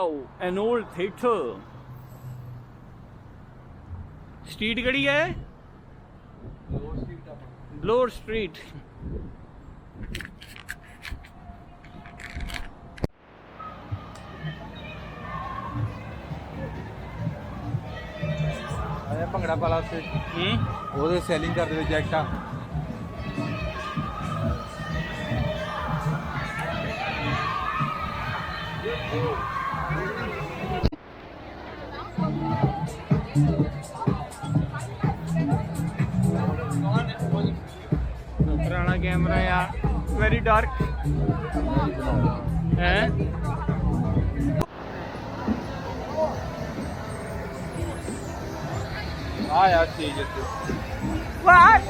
Wow, an old theatre. Street ਕਿਹੜੀ ਹੈ? Bloor Street. ਆਇਆ ਭੰਗੜਾ ਪਾਲਾ ਉੱਥੇ ਉਹਦੇ ਸੈਲਿੰਗ ਕਰਦੇ ਵੇ ਜੈਕਟਾਂ पुराना कैमरा यार, वेरी डार्क है। ਆ ਯਾਰ ਚੀਜ਼ ਇੱਥੇ What?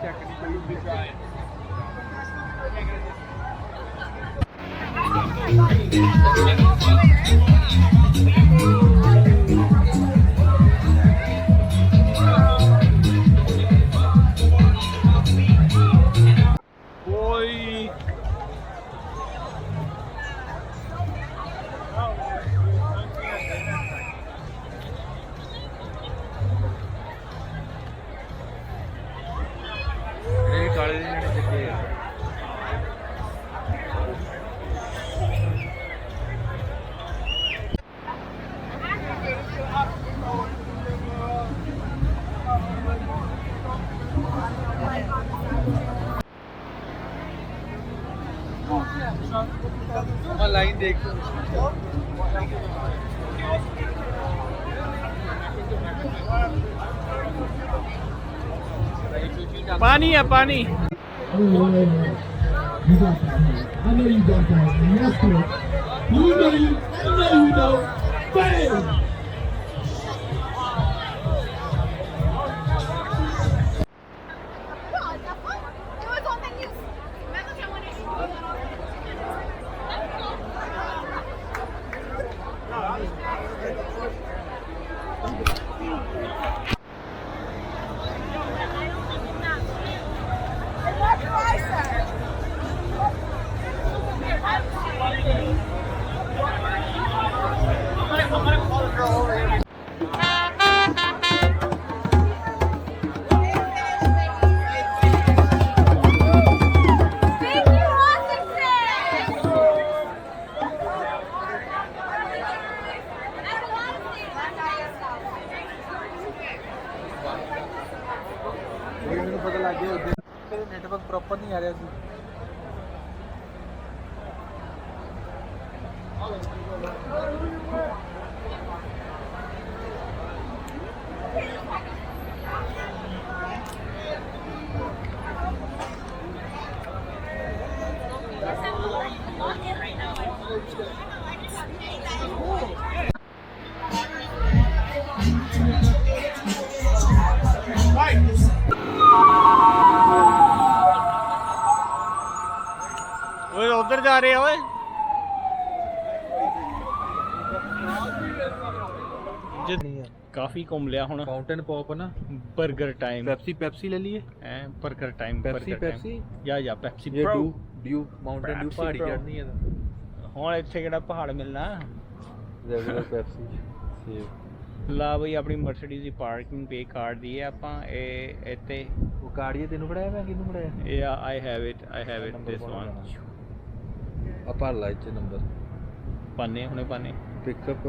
ਚੱਕ ਨਹੀਂ ਕੋਈ ਵੀ ਚਾਹੇ ਕਾਲੇ ਜਿਹੇ ਨੇ ਚੱਕੇ लाइन देख पानी है पानी। I know you got that. Yes, sir. You know you. I know you know. Bam! ਮੈਨੂੰ ਪਤਾ ਲੱਗ ਗਿਆ ਉਹਦੇ ਤੇਰੇ ਨੈਟਵਰਕ ਪ੍ਰੋਪਰ ਨਹੀਂ ਆ ਰਿਹਾ ਸੀ उधर जा रहे हो काफी घूम लिया हुण। फाउंटेन पॉप ना बर्गर टाइम। पेप्सी ले लिए बर्गर टाइम। पेप्सी या पेप्सी ये प्रो। ड्यू माउंटेन ड्यू पहाड़ी चढ़नी है हुण इत्थे किहड़ा पहाड़ मिलना। रेगुलर पेप्सी सेव ला बई अपनी मर्सिडीज की पार्किंग पे कार्ड दी है आपां ए इत्ते वो कार्ड ये तेनू पढ़ाया मैं किनू पढ़ाया या I have it this one. ਆਪਾਂ ਲਾ ਇੱਥੇ ਨੰਬਰ पाने हुणे पाने पिकअप